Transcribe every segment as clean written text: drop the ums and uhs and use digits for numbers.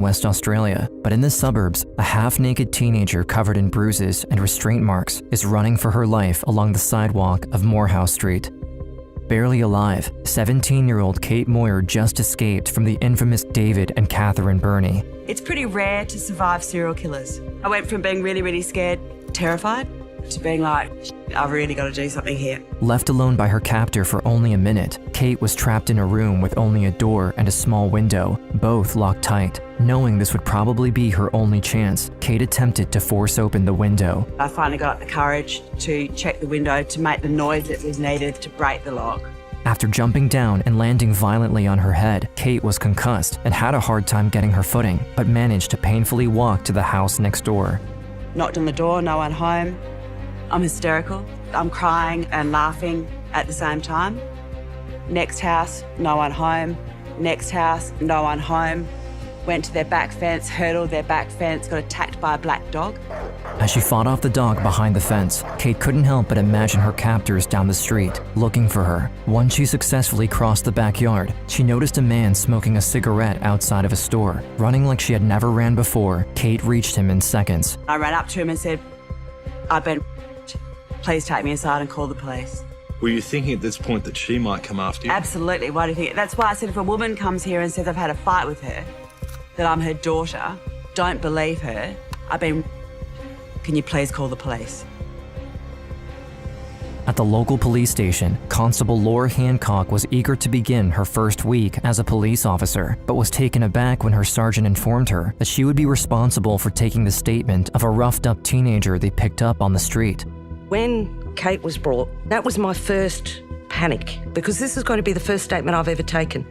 West Australia, but in the suburbs, a half-naked teenager covered in bruises and restraint marks is running for her life along the sidewalk of Morehouse Street. Barely alive, 17-year-old Kate Moir just escaped from the infamous David and Catherine Burney. It's pretty rare to survive serial killers. I went from being really, really scared, terrified, to being like, I've really got to do something here. Left alone by her captor for only a minute, Kate was trapped in a room with only a door and a small window, both locked tight. Knowing this would probably be her only chance, Kate attempted to force open the window. I finally got up the courage to check the window to make the noise that was needed to break the lock. After jumping down and landing violently on her head, Kate was concussed and had a hard time getting her footing, but managed to painfully walk to the house next door. Knocked on the door, no one home. I'm hysterical. I'm crying and laughing at the same time. Next house, no one home. Next house, no one home. Went to their back fence, hurdled their back fence, got attacked by a black dog. As she fought off the dog behind the fence, Kate couldn't help but imagine her captors down the street, looking for her. Once she successfully crossed the backyard, she noticed a man smoking a cigarette outside of a store. Running like she had never ran before, Kate reached him in seconds. I ran up to him and said, I've been please take me aside and call the police. Were you thinking at this point that she might come after you? Absolutely. Why do you think? That's why I said if a woman comes here and says I've had a fight with her, that I'm her daughter, don't believe her. Can you please call the police? At the local police station, Constable Laura Hancock was eager to begin her first week as a police officer, but was taken aback when her sergeant informed her that she would be responsible for taking the statement of a roughed-up teenager they picked up on the street. When Kate was brought, that was my first panic, because this is going to be the first statement I've ever taken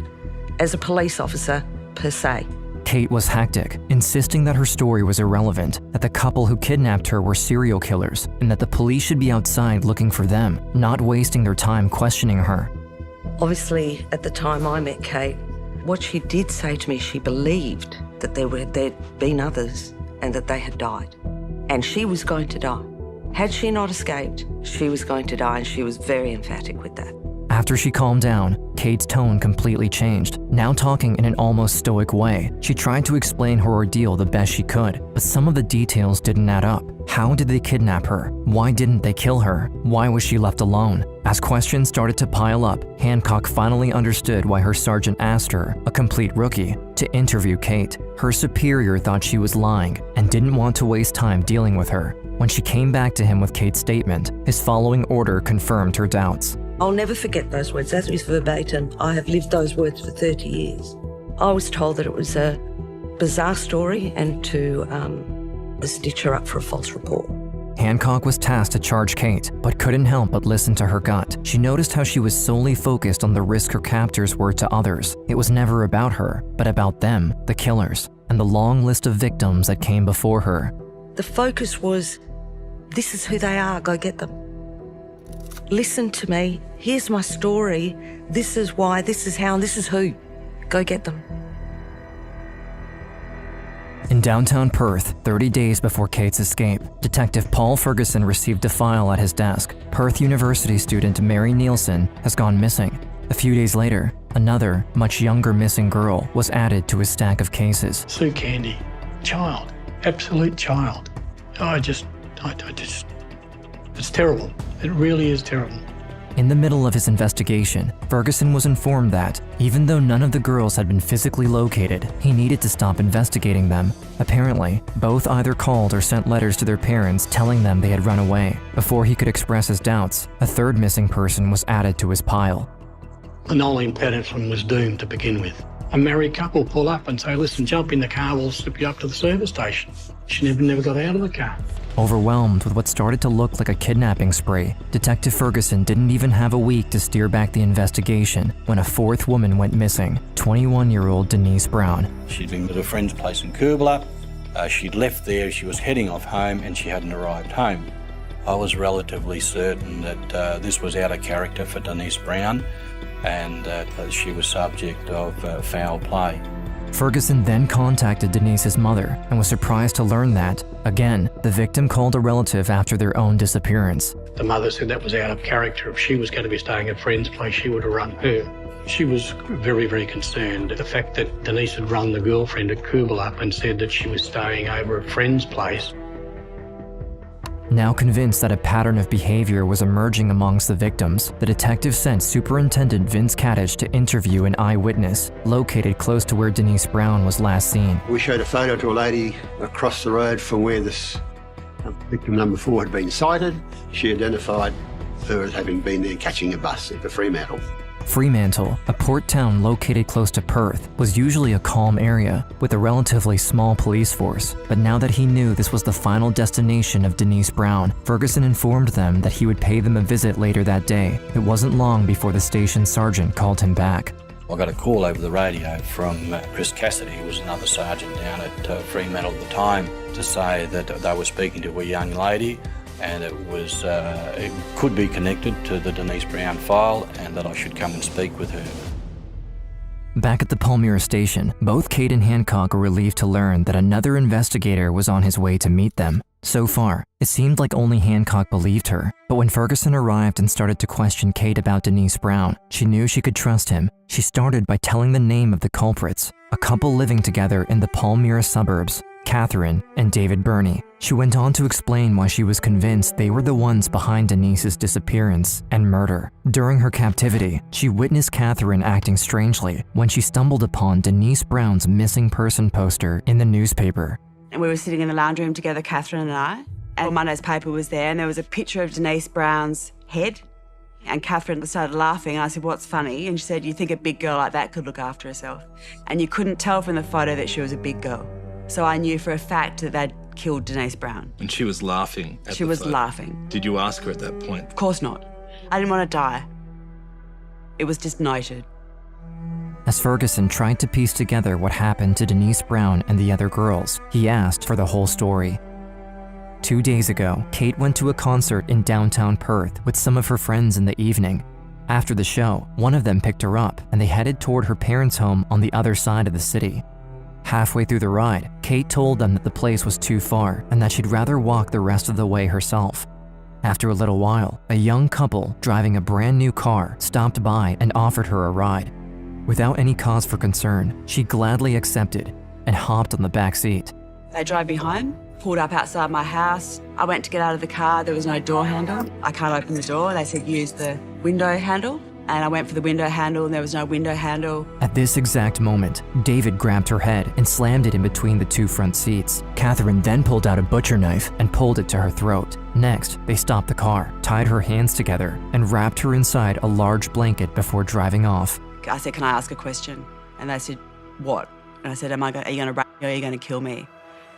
as a police officer per se. Kate was hectic, insisting that her story was irrelevant, that the couple who kidnapped her were serial killers, and that the police should be outside looking for them, not wasting their time questioning her. Obviously, at the time I met Kate, what she did say to me, she believed that there'd been others and that they had died, and she was going to die. Had she not escaped, she was going to die, and she was very emphatic with that. After she calmed down, Kate's tone completely changed, now talking in an almost stoic way. She tried to explain her ordeal the best she could, but some of the details didn't add up. How did they kidnap her? Why didn't they kill her? Why was she left alone? As questions started to pile up, Hancock finally understood why her sergeant asked her, a complete rookie, to interview Kate. Her superior thought she was lying and didn't want to waste time dealing with her. When she came back to him with Kate's statement, his following order confirmed her doubts. I'll never forget those words. That was verbatim. I have lived those words for 30 years. I was told that it was a bizarre story and to stitch her up for a false report. Hancock was tasked to charge Kate, but couldn't help but listen to her gut. She noticed how she was solely focused on the risk her captors were to others. It was never about her, but about them, the killers, and the long list of victims that came before her. The focus was, this is who they are, go get them. Listen to me, here's my story, this is why, this is how, and this is who. Go get them. In downtown Perth, 30 days before Kate's escape, Detective Paul Ferguson received a file at his desk. Perth University student Mary Nielsen has gone missing. A few days later, another, much younger missing girl was added to his stack of cases. Sue Candy, child, absolute child. It's terrible. It really is terrible. In the middle of his investigation, Ferguson was informed that, even though none of the girls had been physically located, he needed to stop investigating them. Apparently, both either called or sent letters to their parents telling them they had run away. Before he could express his doubts, a third missing person was added to his pile. Noeline Patterson was doomed to begin with. A married couple pull up and say, listen, jump in the car, we'll slip you up to the service station. She never got out of the car. Overwhelmed with what started to look like a kidnapping spree, Detective Ferguson didn't even have a week to steer back the investigation when a fourth woman went missing, 21-year-old Denise Brown. She'd been at a friend's place in Kurbala. She'd left there, she was heading off home, and she hadn't arrived home. I was relatively certain that this was out of character for Denise Brown and that she was subject of foul play. Ferguson then contacted Denise's mother and was surprised to learn that, again, the victim called a relative after their own disappearance. The mother said that was out of character. If she was going to be staying at a friend's place, she would have run her. She was very, very concerned. The fact that Denise had rung the girlfriend at Kubel up and said that she was staying over at a friend's place. Now convinced that a pattern of behavior was emerging amongst the victims, the detective sent Superintendent Vince Kadich to interview an eyewitness located close to where Denise Brown was last seen. We showed a photo to a lady across the road from where this victim number 4 had been sighted. She identified her as having been there catching a bus at the Fremantle. Fremantle, a port town located close to Perth, was usually a calm area with a relatively small police force. But now that he knew this was the final destination of Denise Brown, Ferguson informed them that he would pay them a visit later that day. It wasn't long before the station sergeant called him back. I got a call over the radio from Chris Cassidy, who was another sergeant down at Fremantle at the time, to say that they were speaking to a young lady and it could be connected to the Denise Brown file and that I should come and speak with her. Back at the Palmyra station, both Kate and Hancock were relieved to learn that another investigator was on his way to meet them. So far, it seemed like only Hancock believed her, but when Ferguson arrived and started to question Kate about Denise Brown, she knew she could trust him. She started by telling the name of the culprits, a couple living together in the Palmyra suburbs, Catherine and David Burney. She went on to explain why she was convinced they were the ones behind Denise's disappearance and murder. During her captivity, she witnessed Catherine acting strangely when she stumbled upon Denise Brown's missing person poster in the newspaper. And we were sitting in the lounge room together, Catherine and I, and Monday's paper was there, and there was a picture of Denise Brown's head, and Catherine started laughing, and I said, "What's funny?" And she said, "You think a big girl like that could look after herself?" And you couldn't tell from the photo that she was a big girl. So I knew for a fact that they'd killed Denise Brown. And she was laughing at She the was photo. laughing. Did you ask her at that point? Of course not. I didn't want to die. It was just noted. As Ferguson tried to piece together what happened to Denise Brown and the other girls, he asked for the whole story. 2 days ago, Kate went to a concert in downtown Perth with some of her friends in the evening. After the show, one of them picked her up and they headed toward her parents' home on the other side of the city. Halfway through the ride, Kate told them that the place was too far and that she'd rather walk the rest of the way herself. After a little while, a young couple driving a brand new car stopped by and offered her a ride. Without any cause for concern, she gladly accepted and hopped on the back seat. They drove me home, pulled up outside my house. I went to get out of the car, there was no door handle. I can't open the door, they said use the window handle. And I went for the window handle and there was no window handle. At this exact moment, David grabbed her head and slammed it in between the two front seats. Catherine then pulled out a butcher knife and pulled it to her throat. Next, they stopped the car, tied her hands together, and wrapped her inside a large blanket before driving off. I said, "Can I ask a question?" And they said, "What?" And I said, are you going to rape me or are you going to kill me?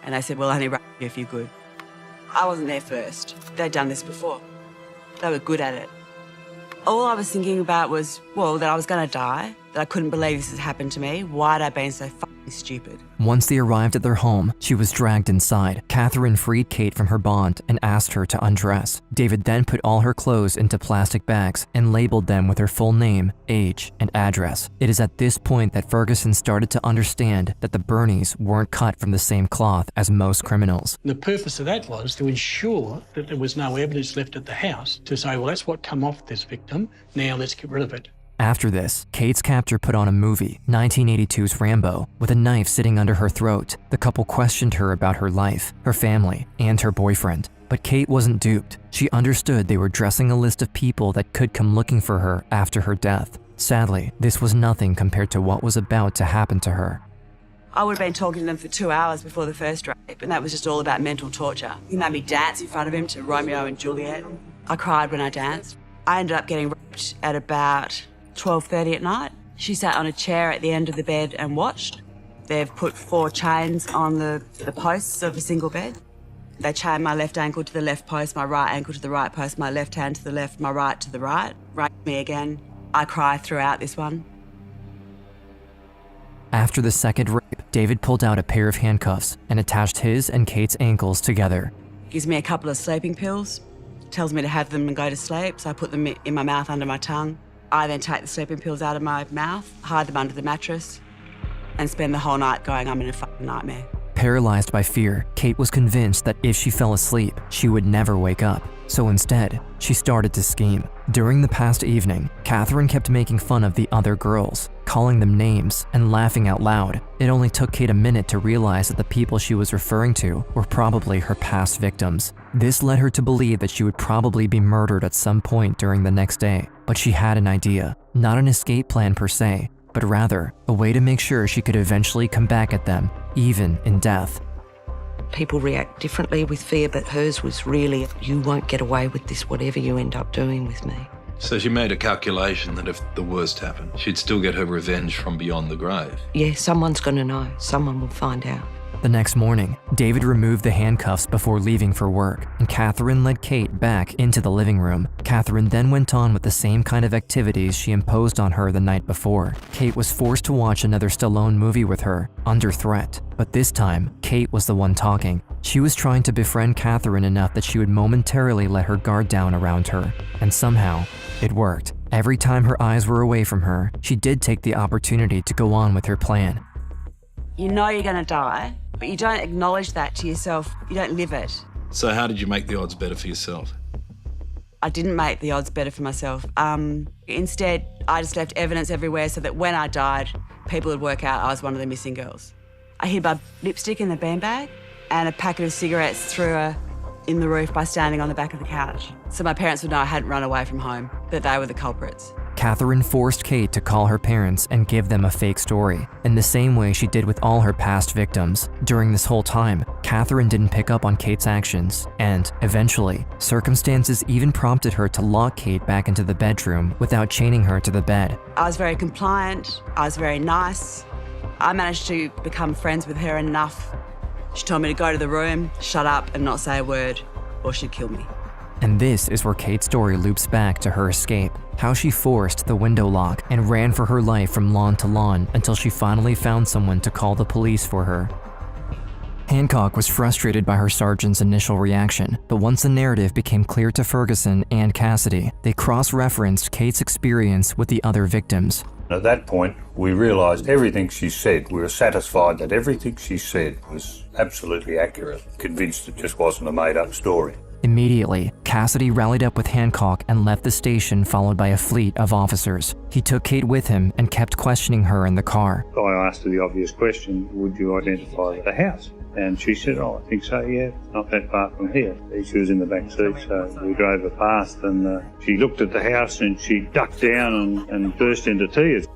And they said, "We'll only rape you if you're good." I wasn't there first. They'd done this before. They were good at it. All I was thinking about was, well, that I was going to die, that I couldn't believe this had happened to me. Why had I been so fucking stupid? Once they arrived at their home, she was dragged inside. Catherine freed Kate from her bond and asked her to undress. David then put all her clothes into plastic bags and labeled them with her full name, age, and address. It is at this point that Ferguson started to understand that the Burneys weren't cut from the same cloth as most criminals. The purpose of that was to ensure that there was no evidence left at the house to say, well, that's what come off this victim, now let's get rid of it. After this, Kate's captor put on a movie, 1982's Rambo, with a knife sitting under her throat. The couple questioned her about her life, her family, and her boyfriend. But Kate wasn't duped. She understood they were dressing a list of people that could come looking for her after her death. Sadly, this was nothing compared to what was about to happen to her. I would have been talking to them for 2 hours before the first rape, and that was just all about mental torture. He made me dance in front of him to Romeo and Juliet. I cried when I danced. I ended up getting raped at about 12:30 at night. She sat on a chair at the end of the bed and watched. They've put 4 chains on the posts of a single bed. They chained my left ankle to the left post, my right ankle to the right post, my left hand to the left, my right to the right. Raped me again. I cry throughout this one. After the second rape, David pulled out a pair of handcuffs and attached his and Kate's ankles together. Gives me a couple of sleeping pills, tells me to have them and go to sleep, so I put them in my mouth under my tongue. I then take the sleeping pills out of my mouth, hide them under the mattress, and spend the whole night going, I'm in a fucking nightmare. Paralyzed by fear, Kate was convinced that if she fell asleep, she would never wake up. So instead, she started to scheme. During the past evening, Catherine kept making fun of the other girls, calling them names and laughing out loud. It only took Kate a minute to realize that the people she was referring to were probably her past victims. This led her to believe that she would probably be murdered at some point during the next day. But she had an idea, not an escape plan per se, but rather a way to make sure she could eventually come back at them, even in death. People react differently with fear, but hers was really, you won't get away with this, whatever you end up doing with me. So she made a calculation that if the worst happened, she'd still get her revenge from beyond the grave. Yeah, someone's going to know. Someone will find out. The next morning, David removed the handcuffs before leaving for work, and Catherine led Kate back into the living room. Catherine then went on with the same kind of activities she imposed on her the night before. Kate was forced to watch another Stallone movie with her, Under Threat. But this time, Kate was the one talking. She was trying to befriend Catherine enough that she would momentarily let her guard down around her. And somehow, it worked. Every time her eyes were away from her, she did take the opportunity to go on with her plan. You know you're going to die, but you don't acknowledge that to yourself. You don't live it. So how did you make the odds better for yourself? I didn't make the odds better for myself. Instead, I just left evidence everywhere so that when I died, people would work out I was one of the missing girls. I hid my lipstick in the beanbag and a packet of cigarettes threw her in the roof by standing on the back of the couch. So my parents would know I hadn't run away from home, that they were the culprits. Catherine forced Kate to call her parents and give them a fake story, in the same way she did with all her past victims. During this whole time, Catherine didn't pick up on Kate's actions, and eventually, circumstances even prompted her to lock Kate back into the bedroom without chaining her to the bed. I was very compliant, I was very nice. I managed to become friends with her enough. She told me to go to the room, shut up and not say a word, or she'd kill me. And this is where Kate's story loops back to her escape, how she forced the window lock and ran for her life from lawn to lawn until she finally found someone to call the police for her. Hancock was frustrated by her sergeant's initial reaction, but once the narrative became clear to Ferguson and Cassidy, they cross-referenced Kate's experience with the other victims. At that point, we realised everything she said. We were satisfied that everything she said was absolutely accurate, convinced it just wasn't a made-up story. Immediately, Cassidy rallied up with Hancock and left the station, followed by a fleet of officers. He took Kate with him and kept questioning her in the car. I asked her the obvious question, would you identify the house? And she said, I think so, yeah, not that far from here. She was in the back seat, so we drove her past and she looked at the house and she ducked down and burst into tears.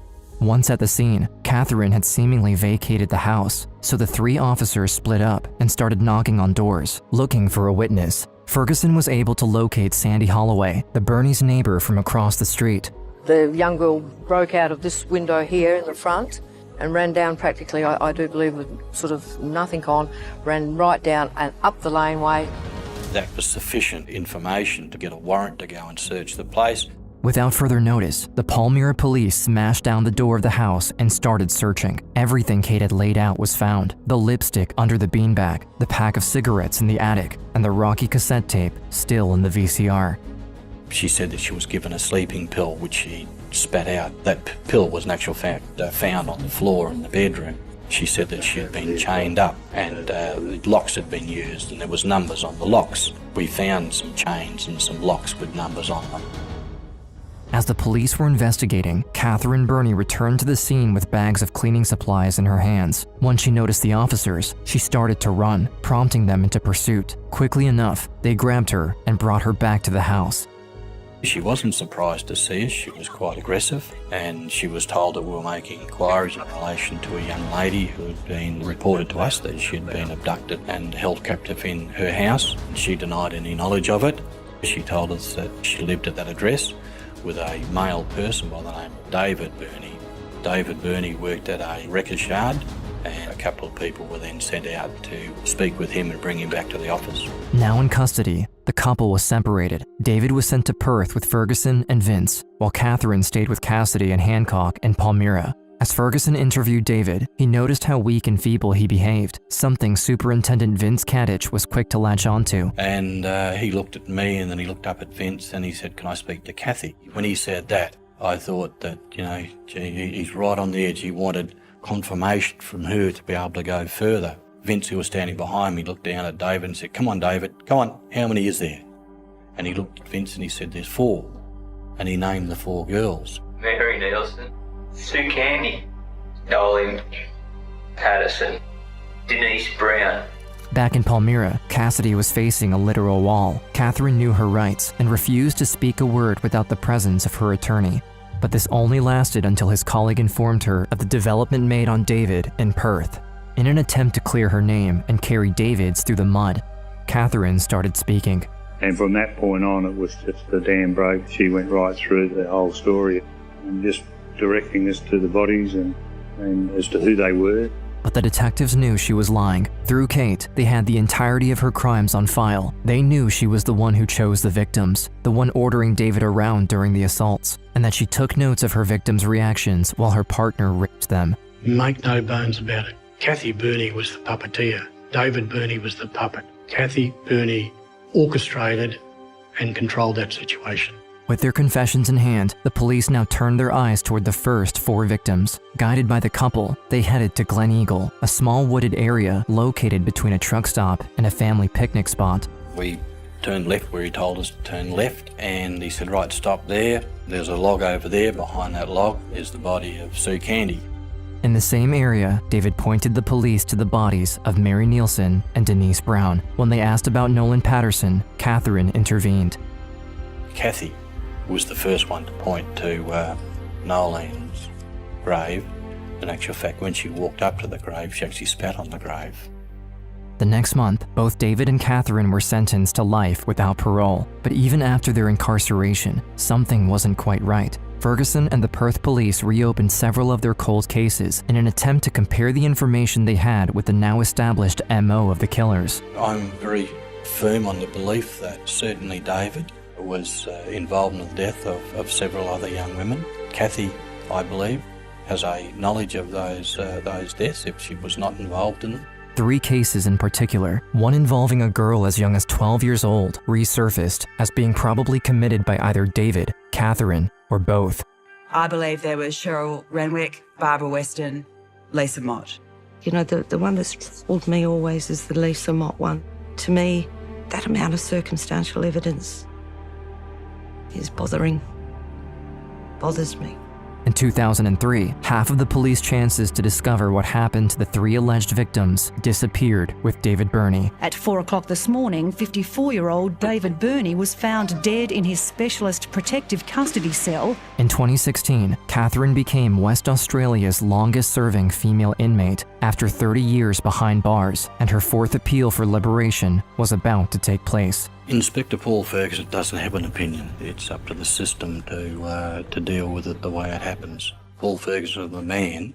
Once at the scene, Catherine had seemingly vacated the house, so the three officers split up and started knocking on doors, looking for a witness. Ferguson was able to locate Sandy Holloway, the Bernie's neighbor from across the street. The young girl broke out of this window here in the front and ran down practically, I do believe, with sort of nothing on, ran right down and up the laneway. That was sufficient information to get a warrant to go and search the place. Without further notice, the Palmyra police smashed down the door of the house and started searching. Everything Kate had laid out was found: the lipstick under the beanbag, the pack of cigarettes in the attic, and the Rocky cassette tape still in the VCR. She said that she was given a sleeping pill, which she spat out. That pill was in actual fact found on the floor in the bedroom. She said that she had been chained up and the locks had been used and there was numbers on the locks. We found some chains and some locks with numbers on them. As the police were investigating, Catherine Burney returned to the scene with bags of cleaning supplies in her hands. Once she noticed the officers, she started to run, prompting them into pursuit. Quickly enough, they grabbed her and brought her back to the house. She wasn't surprised to see us. She was quite aggressive, and she was told that we were making inquiries in relation to a young lady who had been reported to us that she had been abducted and held captive in her house. She denied any knowledge of it. She told us that she lived at that address with a male person by the name of David Burney. David Burney worked at a wreckers yard, and a couple of people were then sent out to speak with him and bring him back to the office. Now in custody, the couple was separated. David was sent to Perth with Ferguson and Vince, while Catherine stayed with Cassidy and Hancock in Palmyra. As Ferguson interviewed David, he noticed how weak and feeble he behaved, something Superintendent Vince Kadich was quick to latch onto. And he looked at me and then he looked up at Vince and he said, "Can I speak to Kathy?" When he said that, I thought that, gee, he's right on the edge. He wanted confirmation from her to be able to go further. Vince, who was standing behind me, looked down at David and said, "Come on, David, come on, how many is there?" And he looked at Vince and he said, "There's 4." And he named the 4 girls. Mary Nielsen, Sue Candy, Nolan Patterson, Denise Brown. Back in Palmyra, Cassidy was facing a literal wall. Catherine knew her rights and refused to speak a word without the presence of her attorney. But this only lasted until his colleague informed her of the development made on David in Perth. In an attempt to clear her name and carry David's through the mud, Catherine started speaking. And from that point on, it was just a dam broke. She went right through the whole story and just directing us to the bodies and as to who they were. But the detectives knew she was lying. Through Kate, they had the entirety of her crimes on file. They knew she was the one who chose the victims, the one ordering David around during the assaults, and that she took notes of her victims' reactions while her partner raped them. Make no bones about it. Kathy Burney was the puppeteer. David Burney was the puppet. Kathy Burney orchestrated and controlled that situation. With their confessions in hand, the police now turned their eyes toward the first 4 victims. Guided by the couple, they headed to Glen Eagle, a small wooded area located between a truck stop and a family picnic spot. We turned left where he told us to turn left, and he said, "Right, stop there. There's a log over there. Behind that log is the body of Sue Candy." In the same area, David pointed the police to the bodies of Mary Nielsen and Denise Brown. When they asked about Nolan Patterson, Catherine intervened. Kathy was the first one to point to Nolan's grave. In actual fact, when she walked up to the grave, she actually spat on the grave. The next month, both David and Catherine were sentenced to life without parole. But even after their incarceration, something wasn't quite right. Ferguson and the Perth police reopened several of their cold cases in an attempt to compare the information they had with the now established MO of the killers. I'm very firm on the belief that certainly David was involved in the death of several other young women. Kathy, I believe, has a knowledge of those deaths if she was not involved in them. 3 cases in particular, one involving a girl as young as 12 years old, resurfaced as being probably committed by either David, Catherine, or both. I believe there was Cheryl Renwick, Barbara Weston, Lisa Mott. You know, the one that's troubled me always is the Lisa Mott one. To me, that amount of circumstantial evidence is bothers me. In 2003, half of the police chances to discover what happened to the 3 alleged victims disappeared with David Burney. At 4 o'clock this morning, 54-year-old David Burney was found dead in his specialist protective custody cell. In 2016, Catherine became West Australia's longest-serving female inmate after 30 years behind bars, and her 4th appeal for liberation was about to take place. Inspector Paul Ferguson doesn't have an opinion. It's up to the system to deal with it the way it happens. Paul Ferguson, the man,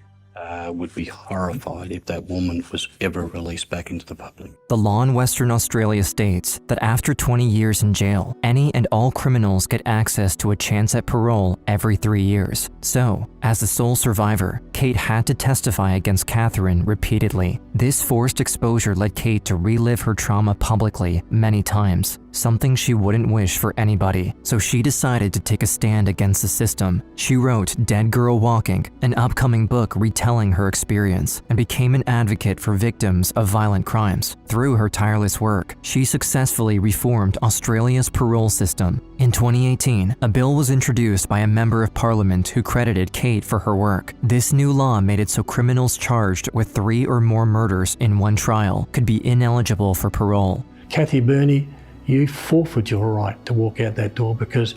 would be horrified if that woman was ever released back into the public. The law in Western Australia states that after 20 years in jail, any and all criminals get access to a chance at parole every 3 years. So, as the sole survivor, Kate had to testify against Catherine repeatedly. This forced exposure led Kate to relive her trauma publicly many times, something she wouldn't wish for anybody. So she decided to take a stand against the system. She wrote Dead Girl Walking, an upcoming book retelling her experience, and became an advocate for victims of violent crimes. Through her tireless work, she successfully reformed Australia's parole system. In 2018, a bill was introduced by a member of parliament who credited Kate for her work. This new law made it so criminals charged with 3 or more murders in one trial could be ineligible for parole. Kathy Burney, you forfeit your right to walk out that door because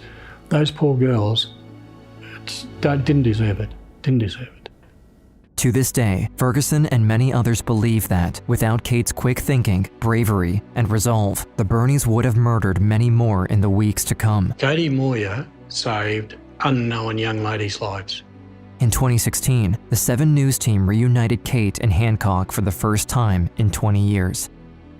those poor girls didn't deserve it. To this day, Ferguson and many others believe that, without Kate's quick thinking, bravery, and resolve, the Burneys would have murdered many more in the weeks to come. Kate Moir saved unknown young ladies' lives. In 2016, the 7 News team reunited Kate and Hancock for the first time in 20 years.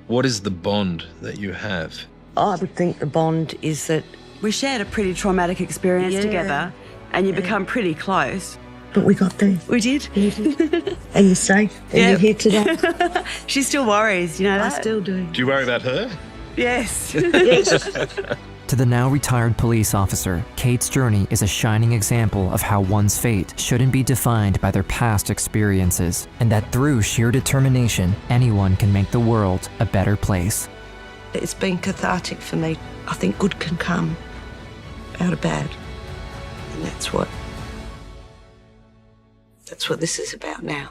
What is the bond that you have? I would think the bond is that... We shared a pretty traumatic experience together, and you become pretty close. But we got there. We did. And you're safe. And you're here today. She still worries, you know that? I still do. Do you worry about her? Yes. To To the now retired police officer, Kate's journey is a shining example of how one's fate shouldn't be defined by their past experiences, and that through sheer determination, anyone can make the world a better place. It's been cathartic for me. I think good can come out of bad. And that's what this is about now.